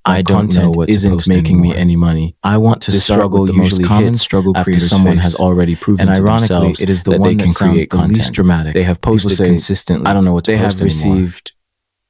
I don't know what isn't making me any money. I want to struggle the most common struggle after someone has already proven to themselves it is the one that sounds the least dramatic. They have posted consistently. I don't know what they have received,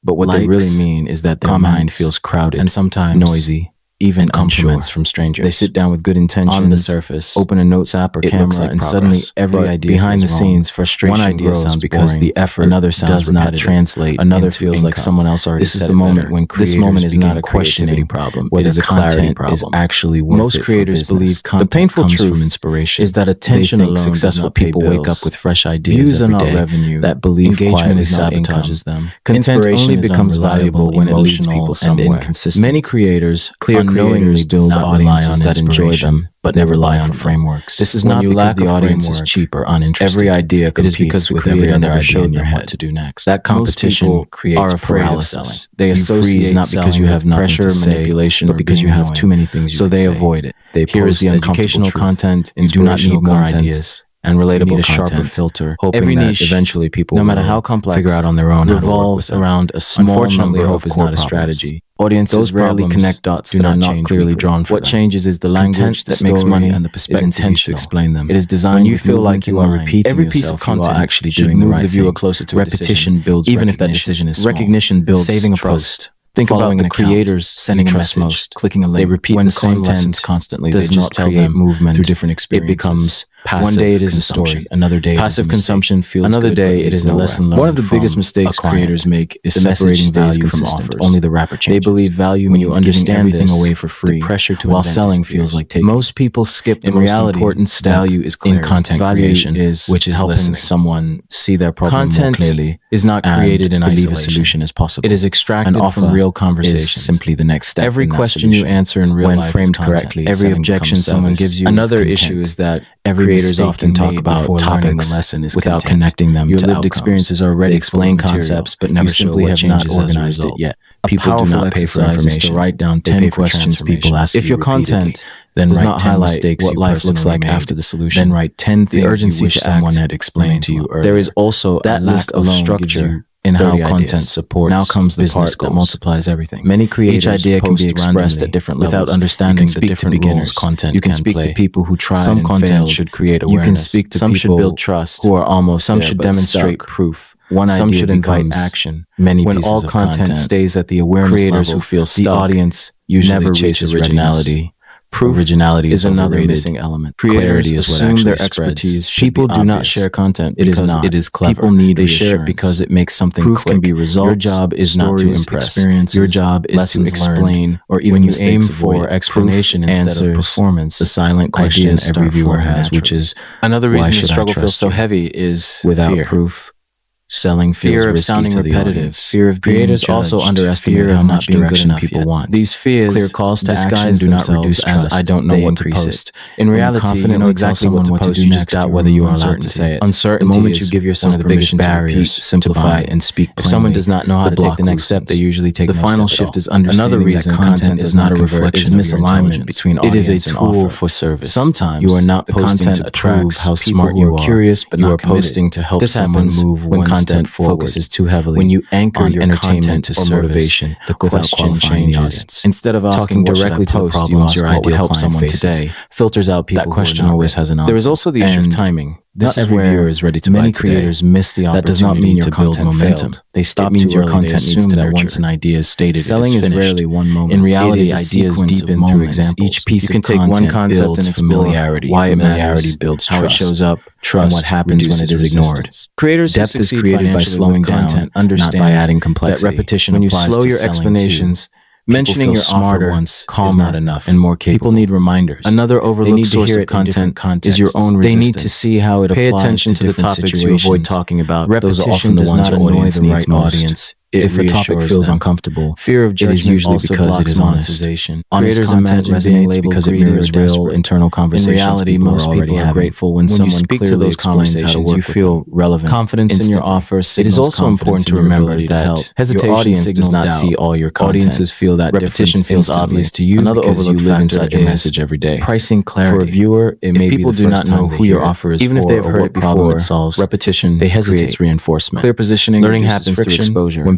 but what they really mean is that their mind feels crowded and sometimes noisy. Even compliments from strangers. They sit down with good intentions on the surface, open a notes app or camera, and suddenly every idea behind the scenes, frustration one idea sounds because the effort another does not translate. Another feels like someone else already said it. This is the moment when this moment is not a questioning problem. It is a clarity problem. Is actually worth most creators believe the painful truth from inspiration is that attention alone successful people wake up with fresh ideas. Views are not revenue. That belief quietly sabotages them. Content only becomes valuable when it leads people somewhere. Many creators unknowingly build audiences that enjoy them, but never rely on frameworks. This is not because the audience is cheap or uninterested. Every idea competes with every other idea in their head. What to do next. That competition creates paralysis. They associate not because you have pressure, manipulation, but because you have too many things. So they avoid it. Here is the educational content. You do not need more ideas and relatable a sharper filter, hoping that eventually people, no matter how complex, figure out on their own. Revolves around a small number. Hope is not a strategy. Audiences rarely connect dots that are not clearly drawn for them. What changes is the language that makes money and the perspective intent to explain them. It is designed you feel like you are repeating every piece of content. You are actually doing the right viewer closer to repetition builds even if that decision is small. Recognition builds saving a post. Think about the creators sending a message, most, clicking a link. They repeat when the same lessons constantly. They just tell them movement through different experiences. It becomes passive. One day it is a story, another day passive consumption feels another good, day it is a lesson learned. One of the biggest mistakes creators make is separating value from offers. Only the rapper changes. They believe value when you understand everything away for free. The pressure to while selling feels like taking. Most people skip the most important step. Value is clear. In content creation is which is helping someone see their problem more clearly. Is not created in isolation. Believe a solution is possible. It is extracted from real conversation. Is simply the next step. Every question you answer in real life when framed correctly. Every objection someone gives you. Another issue is that creators often talk about topics the lesson is without connecting them. Your lived experiences are already explain concepts, but never simply have not organized it yet. People do not pay for information. To write down 10 questions people ask. If your content then does not highlight what life looks like after the solution, then write 10 things the urgency to someone had explained to you earlier. There is also that lack of structure in how content supports. Now comes the part that multiplies everything. Many creators, each idea can be expressed at different levels. Without understanding the different beginners content. You can speak to people who try some content should create awareness. You can speak to some should build trust who are almost some should demonstrate proof. One some idea should invite action. Many when all content stays at the awareness creators level, who feel stuck, the audience usually never reaches originality. Proof originality is another missing element. Creators is assume their expertise. People do not share content. It is not. It is clever. People need they share it because it makes something proof click. Can be results. Your job is not to impress. Your job is to explain, or even when you aim for explanation instead of performance. The silent question every viewer has, which is another reason the struggle feels so heavy, is without proof. Selling fear of sounding repetitive. Fear of creators also underestimate how much being good enough people want. These fears, clear calls to action, do not reduce trust. I don't know what to post. In reality, you know exactly what to post. You just doubt whether you are allowed to say it. Uncertainty. The moment you give yourself the biggest barriers, simplify and speak plainly. If someone does not know how to take the next step, they usually take the final shift. Is understanding another reason content is not a reflection of misalignment between audience and offer. It is a tool for service. Sometimes you are not posting to prove how smart you are. Curious, but not posting to help someone move when content focuses too heavily. When you anchor your content to motivation, the question changes. Instead of talking directly to problems your ideal help someone today, filters out people. That question always has an answer. There is also the issue of timing. This is where viewer is ready to many creators miss the opportunity. That does not mean your content momentum. They stop. It means your content needs to nurture. Once an idea is stated, selling is rarely one moment. In reality, ideas deepen through examples. Each piece you can take one concept and its familiarity. Why familiarity builds trust. How it shows up, trust, and what happens when it is ignored. Creators depth is created by slowing down, not by adding complexity. That repetition when you slow your explanations. Mentioning your smarter once, calmer, not enough, and more capable. People need reminders. Another overlooked source of content is your own resistance. They need to see how it applies. Pay attention to the topics you avoid talking about. Repetition does not annoy the right audience. If a topic feels uncomfortable, fear of judgment is usually because it is monetization. Creators imagine resonates because it mirrors real internal conversations. In reality, most people are grateful when someone speaks to those conversations. You feel relevant. Confidence in your offer. It is also important to remember that your audience does not see all your content. Audiences feel that repetition feels obvious to you because you live inside your message every day. Pricing clarity for a viewer. It may be people do not know who your offer is, even if they've heard it before. Repetition they hesitate. Reinforcement. Clear positioning. Learning happens through exposure. When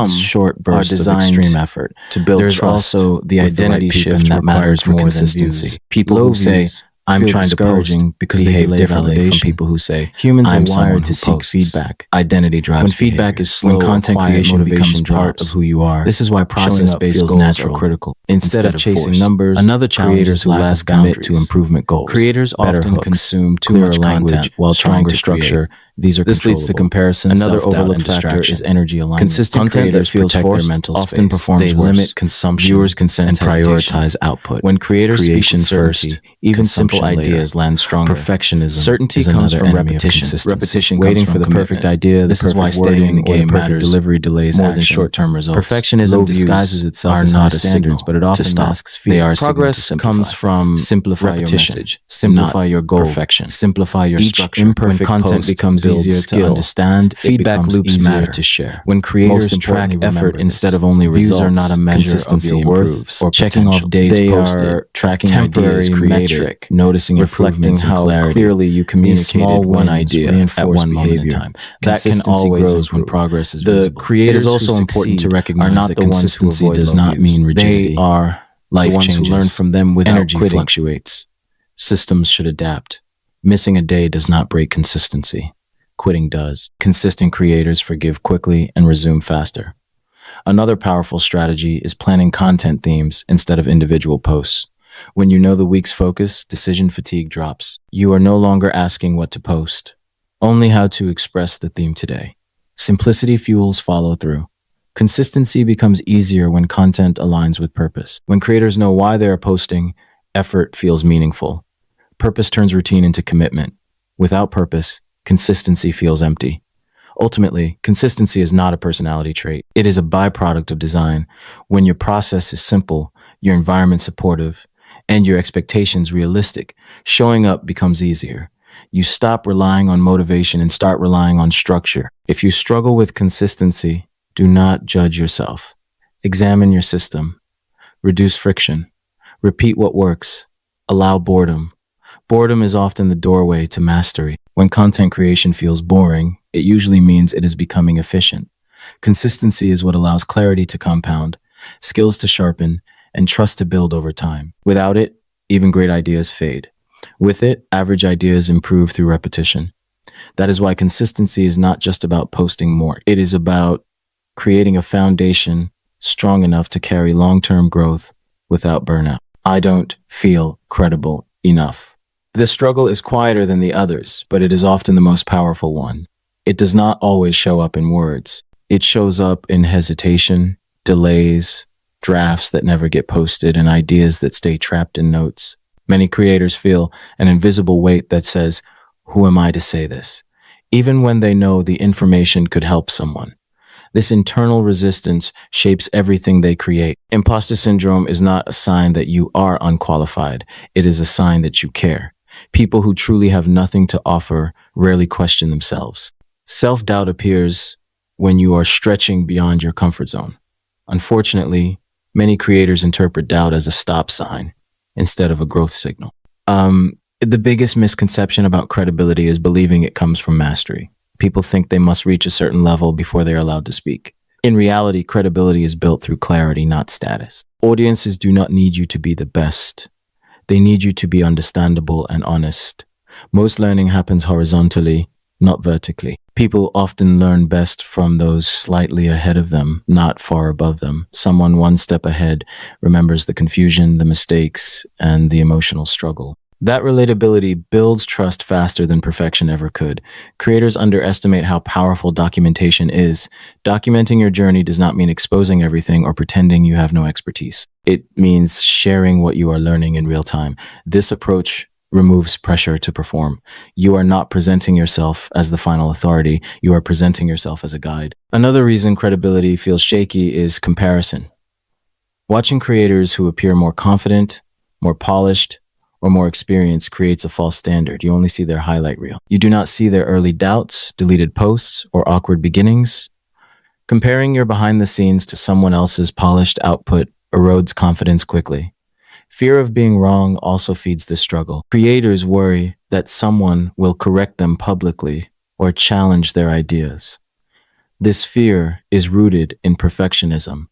Some short bursts of extreme effort to build trust. There's also the identity shift that matters more than consistency. People who say, I'm trying to post because they behave differently from people who say, humans are wired to seek feedback. Identity drives when feedback is slow, when content creation becomes part of who you are. This is why process-based goals are critical. Instead of chasing numbers, another challenge is less commit to improvement goals. Creators often consume too much content while trying to structure This leads to comparison. Another overlooked factor is energy alignment. Consistent creators feels forced, their mental often performs they limit consumption, viewers consent, and prioritize output. When creators speak with certainty, even simple ideas land stronger. Perfectionism. Certainty comes from repetition. Repetition waiting for the perfect idea. This is why staying in the game matters. Delivery delays more than short-term results. Perfectionism disguises itself as not as standards, but it often masks fear. Progress comes from simplify your message, simplify your goal, perfection, simplify your structure. When content becomes easier to understand, feedback loops matter to share. When creators track effort instead of only results, views are not a measure of your worth or checking off days posted. They are tracking temporary metric, noticing reflecting how clearly you communicated one idea at one moment in time. That can always grows when progress is visible. The creators also important to recognize that consistency does not mean rigidity. They are life changes. Who learn from them without energy quitting. Fluctuates. Systems should adapt. Missing a day does not break consistency. Quitting does. Consistent creators forgive quickly and resume faster. Another powerful strategy is planning content themes instead of individual posts. When you know the week's focus, decision fatigue drops. You are no longer asking what to post, only how to express the theme today. Simplicity fuels follow through. Consistency becomes easier when content aligns with purpose. When creators know why they are posting, effort feels meaningful. Purpose turns routine into commitment. Without purpose, consistency feels empty. Ultimately, consistency is not a personality trait. It is a byproduct of design. When your process is simple, your environment supportive, and your expectations realistic, showing up becomes easier. You stop relying on motivation and start relying on structure. If you struggle with consistency, do not judge yourself. Examine your system. Reduce friction. Repeat what works. Allow boredom. Boredom is often the doorway to mastery. When content creation feels boring, it usually means it is becoming efficient. Consistency is what allows clarity to compound, skills to sharpen, and trust to build over time. Without it, even great ideas fade. With it, average ideas improve through repetition. That is why consistency is not just about posting more. It is about creating a foundation strong enough to carry long-term growth without burnout. I don't feel credible enough. The struggle is quieter than the others, but it is often the most powerful one. It does not always show up in words. It shows up in hesitation, delays, drafts that never get posted, and ideas that stay trapped in notes. Many creators feel an invisible weight that says, "Who am I to say this?" Even when they know the information could help someone. This internal resistance shapes everything they create. Imposter syndrome is not a sign that you are unqualified. It is a sign that you care. People who truly have nothing to offer rarely question themselves. Self-doubt appears when you are stretching beyond your comfort zone. Unfortunately, many creators interpret doubt as a stop sign instead of a growth signal. The biggest misconception about credibility is believing it comes from mastery. People think they must reach a certain level before they are allowed to speak. In reality, credibility is built through clarity, not status. Audiences do not need you to be the best. They need you to be understandable and honest. Most learning happens horizontally, not vertically. People often learn best from those slightly ahead of them, not far above them. Someone one step ahead remembers the confusion, the mistakes, and the emotional struggle. That relatability builds trust faster than perfection ever could. Creators underestimate how powerful documentation is. Documenting your journey does not mean exposing everything or pretending you have no expertise. It means sharing what you are learning in real time. This approach removes pressure to perform. You are not presenting yourself as the final authority. You are presenting yourself as a guide. Another reason credibility feels shaky is comparison. Watching creators who appear more confident, more polished, or more experienced creates a false standard. You only see their highlight reel. You do not see their early doubts, deleted posts, or awkward beginnings. Comparing your behind the scenes to someone else's polished output erodes confidence quickly. Fear of being wrong also feeds this struggle. Creators worry that someone will correct them publicly or challenge their ideas. This fear is rooted in perfectionism.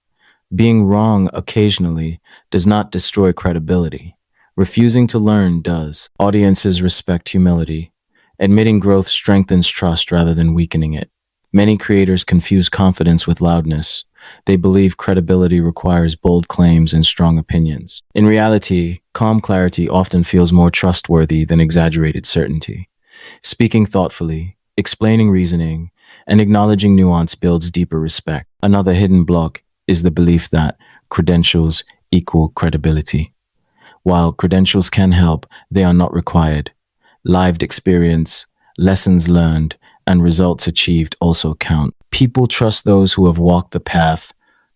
Being wrong occasionally does not destroy credibility. Refusing to learn does. Audiences respect humility. Admitting growth strengthens trust rather than weakening it. Many creators confuse confidence with loudness. They believe credibility requires bold claims and strong opinions. In reality, calm clarity often feels more trustworthy than exaggerated certainty. Speaking thoughtfully, Explaining reasoning and acknowledging nuance builds deeper respect. Another hidden block is the belief that credentials equal credibility. While credentials can help, they are not required. Lived experience, lessons learned, and results achieved also count. People trust those who have walked the path,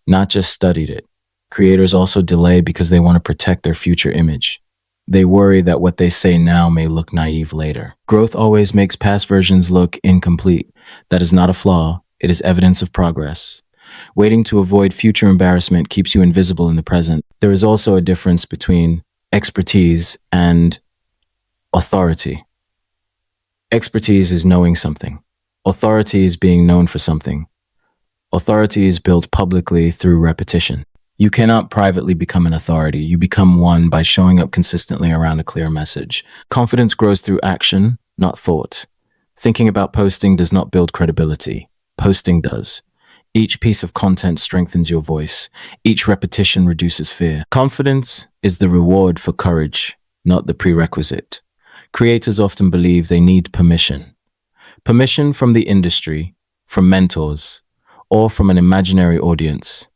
not just studied it. Creators also delay because they want to protect their future image. They worry that what they say now may look naive later. Growth always makes past versions look incomplete. That is not a flaw, it is evidence of progress. Waiting to avoid future embarrassment keeps you invisible in the present. There is also a difference between expertise and authority. Expertise is knowing something. Authority is being known for something. Authority is built publicly through repetition. You cannot privately become an authority. You become one by showing up consistently around a clear message. Confidence grows through action, not thought. Thinking about posting does not build credibility. Posting does. Each piece of content strengthens your voice. Each repetition reduces fear. Confidence is the reward for courage, not the prerequisite. Creators often believe they need permission. Permission from the industry, from mentors, or from an imaginary audience.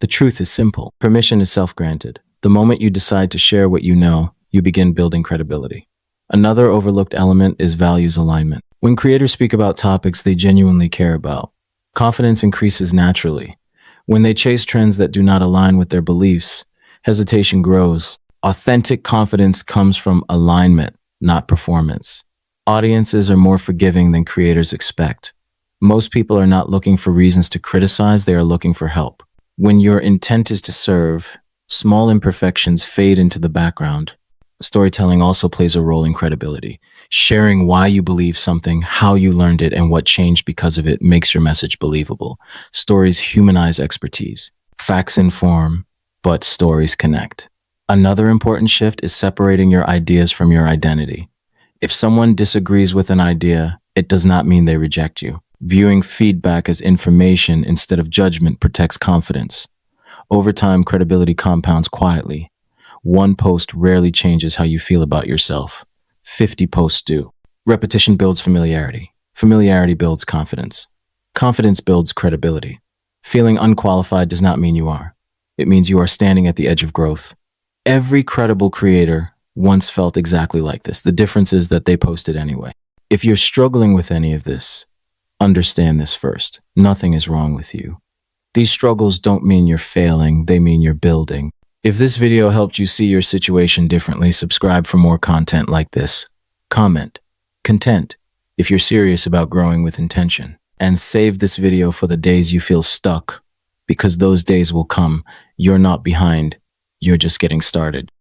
The truth is simple. Permission is self-granted. The moment you decide to share what you know, you begin building credibility. Another overlooked element is values alignment. When creators speak about topics they genuinely care about, confidence increases naturally. When they chase trends that do not align with their beliefs, hesitation grows. Authentic confidence comes from alignment, not performance. Audiences are more forgiving than creators expect. Most people are not looking for reasons to criticize, they are looking for help. When your intent is to serve, small imperfections fade into the background. Storytelling also plays a role in credibility. Sharing why you believe something, how you learned it, and what changed because of it makes your message believable. Stories humanize expertise. Facts inform, but stories connect. Another important shift is separating your ideas from your identity. If someone disagrees with an idea, it does not mean they reject you. Viewing feedback as information instead of judgment protects confidence. Over time, credibility compounds quietly. One post rarely changes how you feel about yourself. 50 posts do. Repetition builds familiarity. Familiarity builds confidence. Confidence builds credibility. Feeling unqualified does not mean you are. It means you are standing at the edge of growth. Every credible creator once felt exactly like this. The difference is that they posted anyway. If you're struggling with any of this, understand this first. Nothing is wrong with you. These struggles don't mean you're failing, they mean you're building. If this video helped you see your situation differently, subscribe for more content like this. Comment, content, if you're serious about growing with intention. And save this video for the days you feel stuck, because those days will come. You're not behind, you're just getting started.